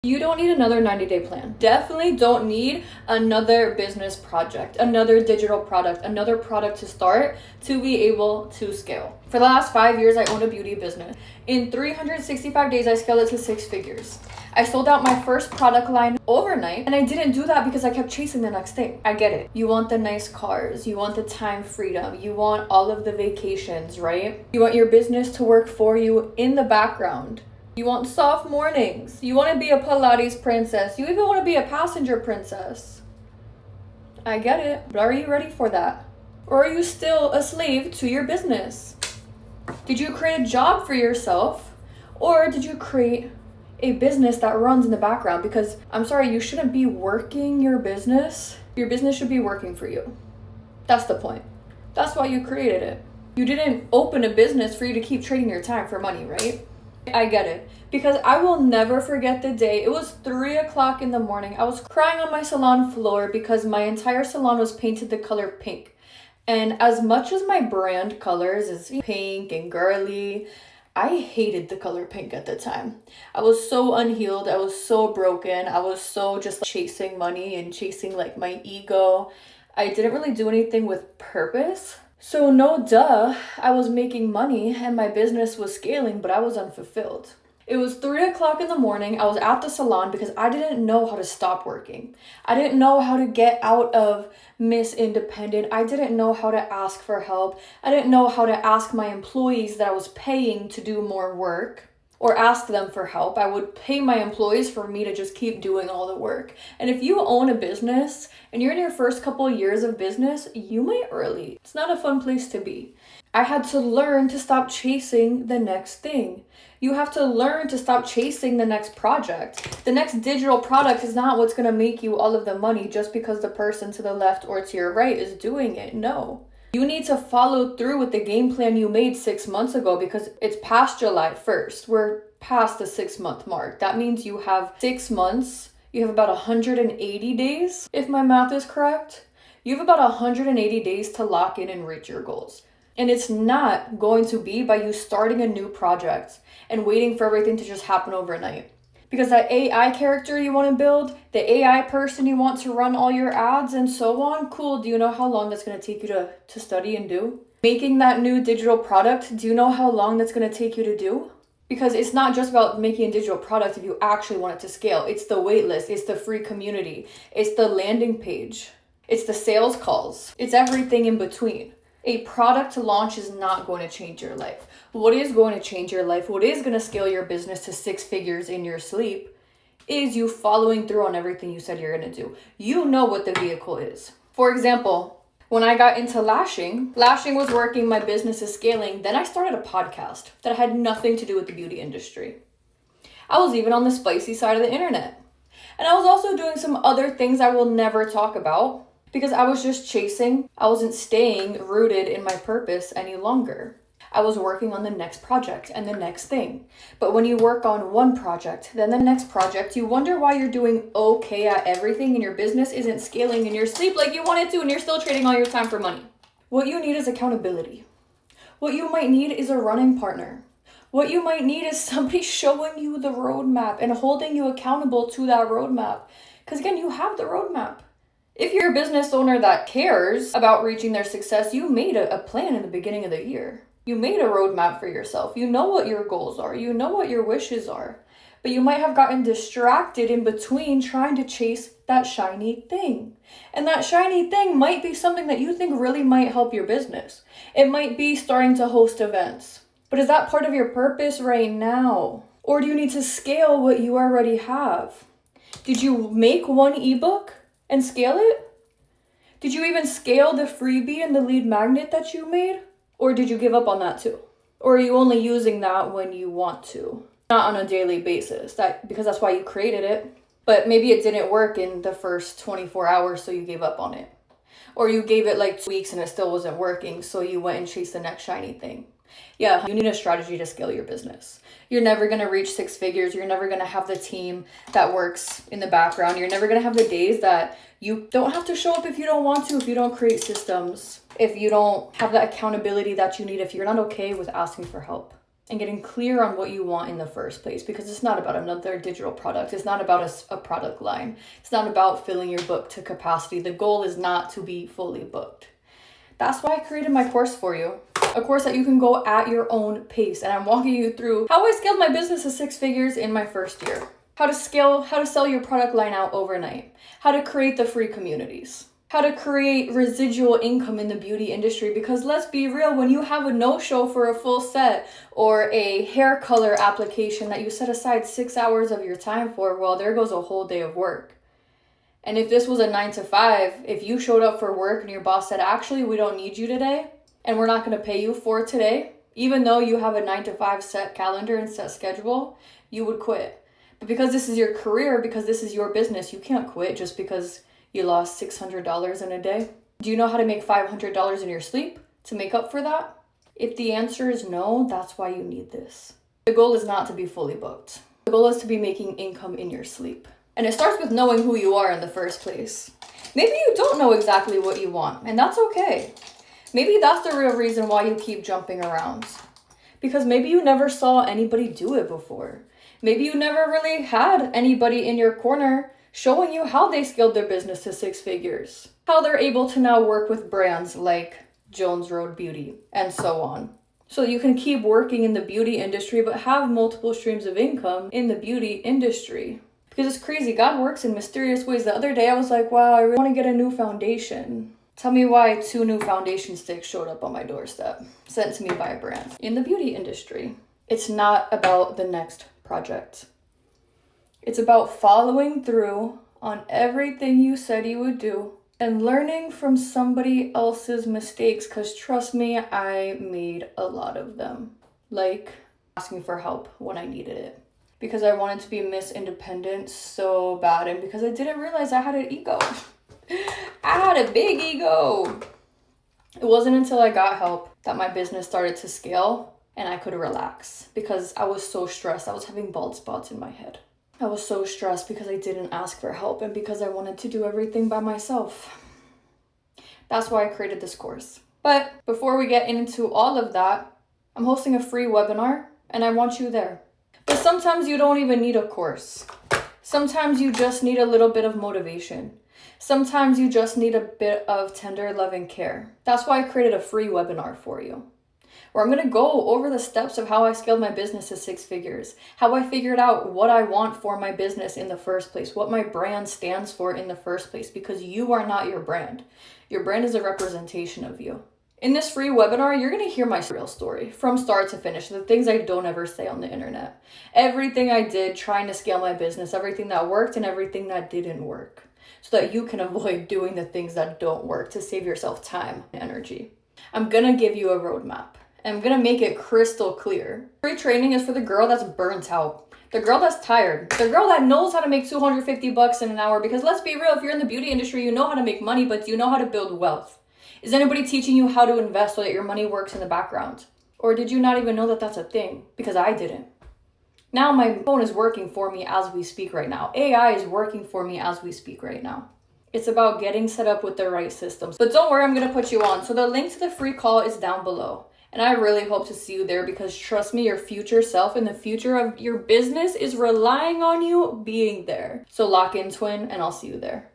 You don't need another 90-day plan. Definitely don't need another business project, another digital product, another product to start to be able to scale. For the last 5 years, I owned a beauty business. In 365 days, I scaled it to 6 figures. I sold out my first product line overnight, and I didn't do that because I kept chasing the next thing. I get it. You want the nice cars, you want the time freedom, you want all of the vacations, right? You want your business to work for you in the background. You want soft mornings. You want to be a Pilates princess. You even want to be a passenger princess. I get it, but are you ready for that? Or are you still a slave to your business? Did you create a job for yourself? Or did you create a business that runs in the background? Because I'm sorry, you shouldn't be working your business. Your business should be working for you. That's the point. That's why you created it. You didn't open a business for you to keep trading your time for money, right? I get it, because I will never forget the day. It was 3 o'clock in the morning. I was crying on my salon floor because my entire salon was painted the color pink. And as much as my brand colors is pink and girly, I hated the color pink at the time. I was so unhealed. I was so broken. I was so just chasing money and chasing like my ego. I didn't really do anything with purpose. So no duh, I was making money and my business was scaling, but I was unfulfilled. It was 3 o'clock in the morning. I was at the salon because I didn't know how to stop working. I didn't know how to get out of Miss Independent. I didn't know how to ask for help. I didn't know how to ask my employees that I was paying to do more work or ask them for help. I would pay my employees for me to just keep doing all the work. And if you own a business and you're in your first couple of years of business, you might early. It's not a fun place to be. I had to learn to stop chasing the next thing. You have to learn to stop chasing the next project. The next digital product is not what's gonna make you all of the money just because the person to the left or to your right is doing it. No. You need to follow through with the game plan you made 6 months ago because it's past July 1st. We're past the 6-month mark. That means you have 6 months. You have about 180 days, if my math is correct. You have about 180 days to lock in and reach your goals. And it's not going to be by you starting a new project and waiting for everything to just happen overnight. Because that AI character you want to build, the AI person you want to run all your ads and so on, cool. Do you know how long that's going to take you to study and do? Making that new digital product, do you know how long that's going to take you to do? Because it's not just about making a digital product if you actually want it to scale. It's the wait list, it's the free community, it's the landing page, it's the sales calls, it's everything in between. A product launch is not going to change your life. What is going to change your life, what is going to scale your business to 6 figures in your sleep, is you following through on everything you said you're going to do. You know what the vehicle is. For example, when I got into lashing was working, my business is scaling. Then I started a podcast that had nothing to do with the beauty industry. I was even on the spicy side of the internet. And I was also doing some other things I will never talk about because I was just chasing. I wasn't staying rooted in my purpose any longer. I was working on the next project and the next thing. But when you work on one project, then the next project, you wonder why you're doing okay at everything and your business isn't scaling in your sleep like you want it to and you're still trading all your time for money. What you need is accountability. What you might need is a running partner. What you might need is somebody showing you the roadmap and holding you accountable to that roadmap. Because again, you have the roadmap. If you're a business owner that cares about reaching their success, you made a plan in the beginning of the year. You made a roadmap for yourself. You know what your goals are. You know what your wishes are. But you might have gotten distracted in between trying to chase that shiny thing. And that shiny thing might be something that you think really might help your business. It might be starting to host events. But is that part of your purpose right now? Or do you need to scale what you already have? Did you make one ebook and scale it? Did you even scale the freebie and the lead magnet that you made? Or did you give up on that too? Or are you only using that when you want to? Not on a daily basis, because that's why you created it. But maybe it didn't work in the first 24 hours, so you gave up on it. Or you gave it like 2 weeks and it still wasn't working, so you went and chased the next shiny thing. Yeah, you need a strategy to scale your business. You're never going to reach 6 figures. You're never going to have the team that works in the background. You're never going to have the days that you don't have to show up if you don't want to, if you don't create systems, if you don't have the accountability that you need, if you're not okay with asking for help. and getting clear on what you want in the first place, because it's not about another digital product. It's not about a product line. It's not about filling your book to capacity. The goal is not to be fully booked. That's why I created my course for you. A course that you can go at your own pace. And I'm walking you through how I scaled my business to 6 figures in my first year. How to sell your product line out overnight. How to create the free communities. How to create residual income in the beauty industry. Because let's be real, when you have a no-show for a full set or a hair color application that you set aside 6 hours of your time for, well, there goes a whole day of work. And if this was a 9 to 5, if you showed up for work and your boss said, actually, we don't need you today, and we're not going to pay you for today, even though you have a 9 to 5 set calendar and set schedule, you would quit. But because this is your career, because this is your business, you can't quit just because you lost $600 in a day. Do you know how to make $500 in your sleep to make up for that? If the answer is no, that's why you need this. The goal is not to be fully booked. The goal is to be making income in your sleep. And it starts with knowing who you are in the first place. Maybe you don't know exactly what you want, and that's okay. Maybe that's the real reason why you keep jumping around. Because maybe you never saw anybody do it before. Maybe you never really had anybody in your corner showing you how they scaled their business to 6 figures. How they're able to now work with brands like Jones Road Beauty and so on. So you can keep working in the beauty industry but have multiple streams of income in the beauty industry. Because it's crazy, God works in mysterious ways. The other day I was like, wow, I really want to get a new foundation. Tell me why 2 new foundation sticks showed up on my doorstep, sent to me by a brand in the beauty industry. It's not about the next project. It's about following through on everything you said you would do and learning from somebody else's mistakes, because trust me, I made a lot of them. Like asking for help when I needed it. Because I wanted to be Miss Independent so bad, and because I didn't realize I had an ego. I had a big ego. It wasn't until I got help that my business started to scale and I could relax, because I was so stressed. I was having bald spots in my head. I was so stressed because I didn't ask for help and because I wanted to do everything by myself. That's why I created this course. But before we get into all of that, I'm hosting a free webinar and I want you there. But sometimes you don't even need a course. Sometimes you just need a little bit of motivation. Sometimes you just need a bit of tender love and care. That's why I created a free webinar for you, where I'm going to go over the steps of how I scaled my business to 6 figures, how I figured out what I want for my business in the first place, what my brand stands for in the first place, because you are not your brand. Your brand is a representation of you. In this free webinar, you're going to hear my real story from start to finish, the things I don't ever say on the internet. Everything I did trying to scale my business, everything that worked and everything that didn't work, so that you can avoid doing the things that don't work to save yourself time and energy. I'm going to give you a roadmap. I'm going to make it crystal clear. Free training is for the girl that's burnt out, the girl that's tired, the girl that knows how to make $250 in an hour. Because let's be real, if you're in the beauty industry, you know how to make money, but do you know how to build wealth? Is anybody teaching you how to invest so that your money works in the background? Or did you not even know that that's a thing? Because I didn't. Now my phone is working for me as we speak right now. AI is working for me as we speak right now. It's about getting set up with the right systems. But don't worry, I'm going to put you on. So the link to the free call is down below. And I really hope to see you there, because trust me, your future self and the future of your business is relying on you being there. So lock in, twin, and I'll see you there.